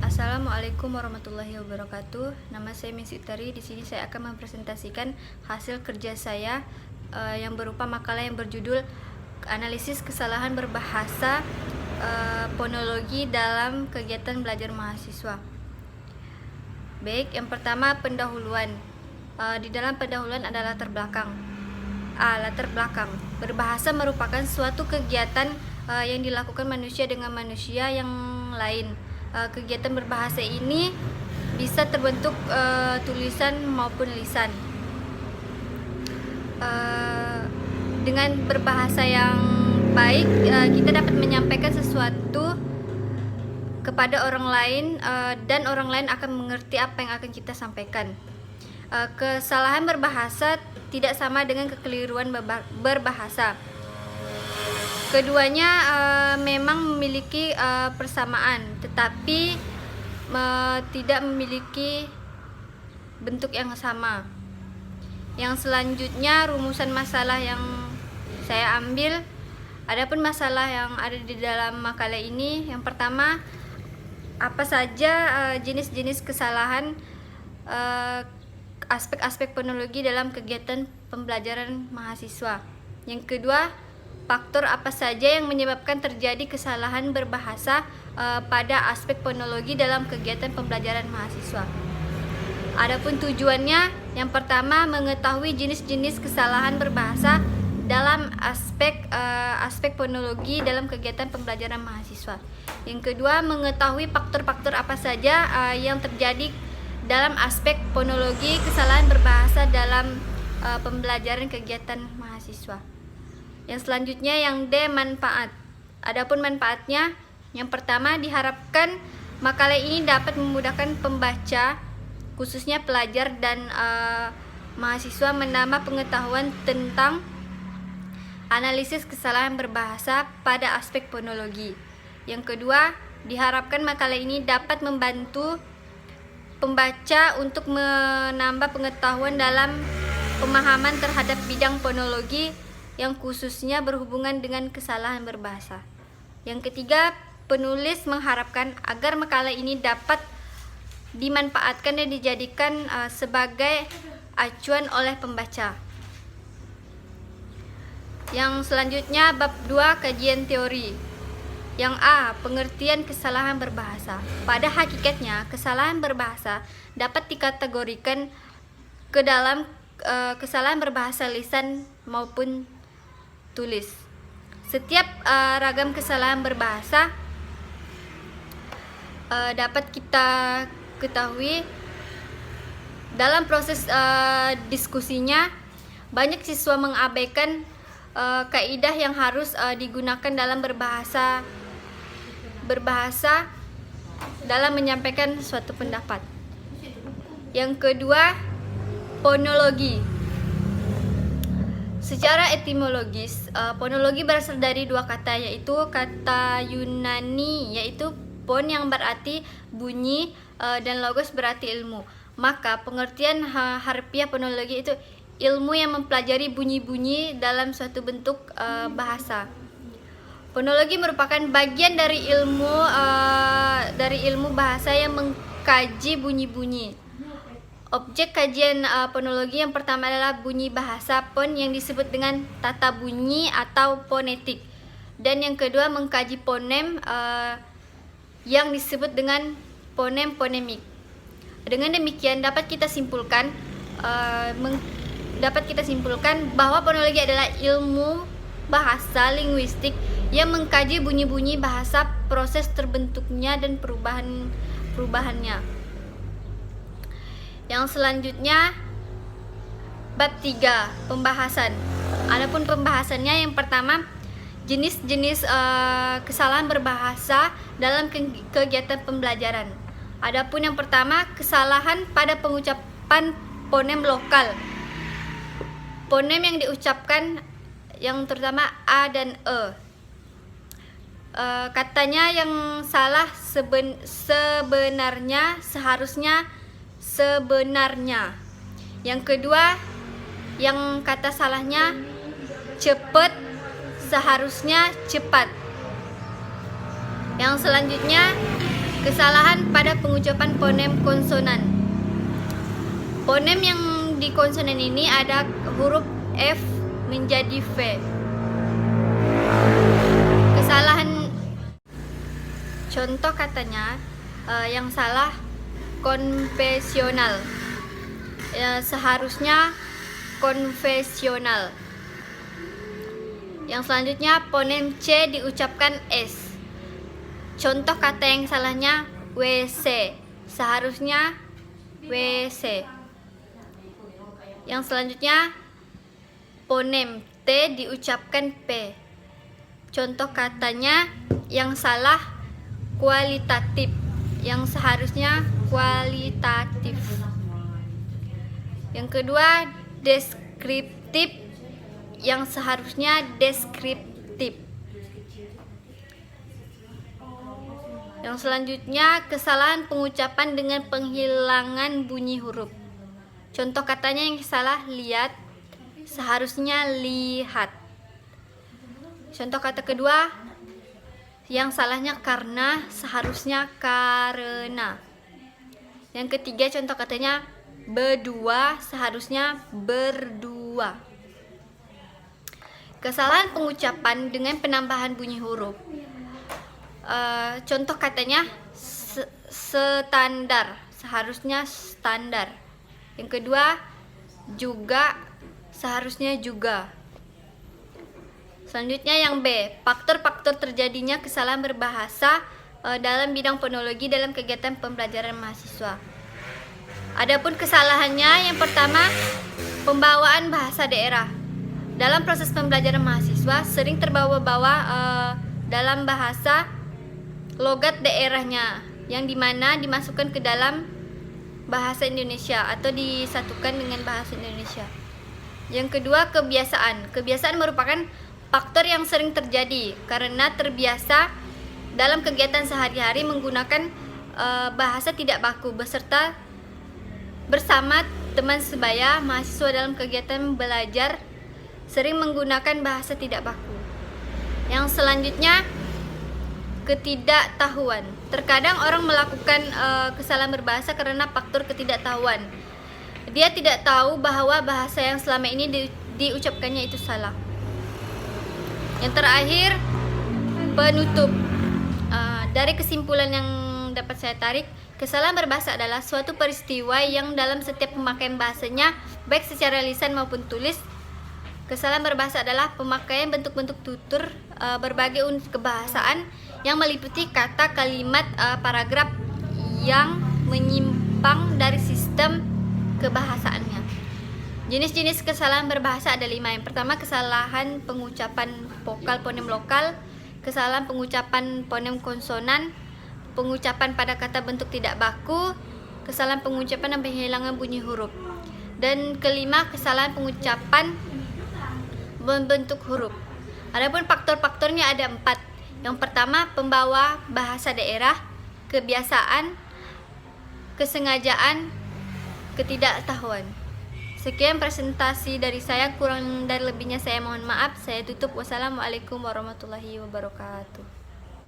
Assalamualaikum warahmatullahi wabarakatuh. Nama saya Miss Utari. Di sini saya akan mempresentasikan hasil kerja saya yang berupa makalah yang berjudul Analisis Kesalahan Berbahasa Fonologi dalam Kegiatan Belajar Mahasiswa. Baik, yang pertama pendahuluan. Di dalam pendahuluan ada latar belakang. Latar belakang. Berbahasa merupakan suatu kegiatan yang dilakukan manusia dengan manusia yang lain. Kegiatan berbahasa ini bisa terbentuk tulisan maupun lisan. Dengan berbahasa yang baik, kita dapat menyampaikan sesuatu kepada orang lain dan orang lain akan mengerti apa yang akan kita sampaikan. Kesalahan berbahasa tidak sama dengan kekeliruan berbahasa. Keduanya memang memiliki persamaan, tetapi tidak memiliki bentuk yang sama. Yang selanjutnya rumusan masalah yang saya ambil. Adapun masalah yang ada di dalam makalah ini, yang pertama, apa saja jenis-jenis kesalahan aspek-aspek fonologi dalam kegiatan pembelajaran mahasiswa. Yang kedua, faktor apa saja yang menyebabkan terjadi kesalahan berbahasa pada aspek fonologi dalam kegiatan pembelajaran mahasiswa. Adapun tujuannya, yang pertama mengetahui jenis-jenis kesalahan berbahasa dalam aspek fonologi dalam kegiatan pembelajaran mahasiswa. Yang kedua, mengetahui faktor-faktor apa saja yang terjadi dalam aspek fonologi kesalahan berbahasa dalam pembelajaran kegiatan mahasiswa. Yang selanjutnya yang D, manfaat. Adapun manfaatnya, yang pertama diharapkan makalah ini dapat memudahkan pembaca, khususnya pelajar dan mahasiswa menambah pengetahuan tentang analisis kesalahan berbahasa pada aspek fonologi. Yang kedua, diharapkan makalah ini dapat membantu pembaca untuk menambah pengetahuan dalam pemahaman terhadap bidang fonologi yang khususnya berhubungan dengan kesalahan berbahasa. Yang ketiga, penulis mengharapkan agar makalah ini dapat dimanfaatkan dan dijadikan sebagai acuan oleh pembaca. Yang selanjutnya bab 2, kajian teori. Yang A, pengertian kesalahan berbahasa. Pada hakikatnya, kesalahan berbahasa dapat dikategorikan ke dalam kesalahan berbahasa lisan maupun tulis. Setiap ragam kesalahan berbahasa dapat kita ketahui dalam proses diskusinya. Banyak siswa mengabaikan kaidah yang harus digunakan dalam berbahasa dalam menyampaikan suatu pendapat. Yang kedua, fonologi. Secara etimologis, fonologi berasal dari dua kata, yaitu kata Yunani yaitu pon yang berarti bunyi dan logos berarti ilmu. Maka pengertian harfiah fonologi itu ilmu yang mempelajari bunyi-bunyi dalam suatu bentuk bahasa. Fonologi merupakan bagian dari ilmu bahasa yang mengkaji bunyi-bunyi. Objek kajian fonologi yang pertama adalah bunyi bahasa pon yang disebut dengan tata bunyi atau fonetik. Dan yang kedua mengkaji fonem yang disebut dengan fonem-fonemik. Dengan demikian dapat kita simpulkan bahwa fonologi adalah ilmu bahasa linguistik yang mengkaji bunyi-bunyi bahasa, proses terbentuknya dan perubahannya. Yang selanjutnya bab 3, pembahasan. Adapun pembahasannya, yang pertama jenis-jenis kesalahan berbahasa dalam kegiatan pembelajaran. Adapun yang pertama, kesalahan pada pengucapan fonem lokal. Fonem yang diucapkan yang terutama A dan E. Katanya yang salah sebenarnya, seharusnya, sebenarnya. Yang kedua, yang kata salahnya cepat, seharusnya cepat. Yang selanjutnya Kesalahan pada pengucapan fonem konsonan. Fonem yang di konsonan ini ada huruf F menjadi V. Kesalahan contoh katanya yang salah konvensional. Seharusnya konvensional. Yang selanjutnya fonem C diucapkan S. Contoh kata yang salahnya WC, seharusnya WC. Yang selanjutnya fonem T diucapkan P. Contoh katanya yang salah kualitatif, yang seharusnya kualitatif. Yang kedua deskriptif, yang seharusnya deskriptif. Yang selanjutnya kesalahan pengucapan dengan penghilangan bunyi huruf. Contoh katanya yang salah lihat, seharusnya lihat. Contoh kata kedua yang salahnya karena, seharusnya karena. Yang ketiga contoh katanya berdua, seharusnya berdua. Kesalahan pengucapan dengan penambahan bunyi huruf. Contoh katanya standar, seharusnya standar. Yang kedua juga, seharusnya juga. Selanjutnya yang B, faktor-faktor terjadinya kesalahan berbahasa dalam bidang fonologi dalam kegiatan pembelajaran mahasiswa. Adapun kesalahannya, yang pertama pembawaan bahasa daerah. Dalam proses pembelajaran mahasiswa sering terbawa-bawa dalam bahasa logat daerahnya, yang dimana dimasukkan ke dalam bahasa Indonesia atau disatukan dengan bahasa Indonesia. Yang kedua kebiasaan. Kebiasaan merupakan faktor yang sering terjadi karena terbiasa dalam kegiatan sehari-hari menggunakan bahasa tidak baku beserta bersama teman sebaya mahasiswa dalam kegiatan belajar sering menggunakan bahasa tidak baku. Yang selanjutnya ketidaktahuan. Terkadang orang melakukan kesalahan berbahasa karena faktor ketidaktahuan. Dia tidak tahu bahwa bahasa yang selama ini diucapkannya itu salah. Yang terakhir penutup. Dari kesimpulan yang dapat saya tarik, kesalahan berbahasa adalah suatu peristiwa yang dalam setiap pemakaian bahasanya, baik secara lisan maupun tulis. Kesalahan berbahasa adalah pemakaian bentuk-bentuk tutur berbagai unit kebahasaan yang meliputi kata, kalimat, paragraf yang menyimpang dari sistem kebahasaannya. Jenis-jenis kesalahan berbahasa ada 5. Yang pertama kesalahan pengucapan vokal fonem lokal, kesalahan pengucapan fonem konsonan, pengucapan pada kata bentuk tidak baku, kesalahan pengucapan dan penghilangan bunyi huruf. Dan kelima kesalahan pengucapan bentuk huruf. Adapun faktor-faktornya ada 4. Yang pertama pembawa bahasa daerah, kebiasaan, kesengajaan, ketidaktahuan. Sekian presentasi dari saya, kurang dan lebihnya saya mohon maaf. Saya tutup. Wassalamualaikum warahmatullahi wabarakatuh.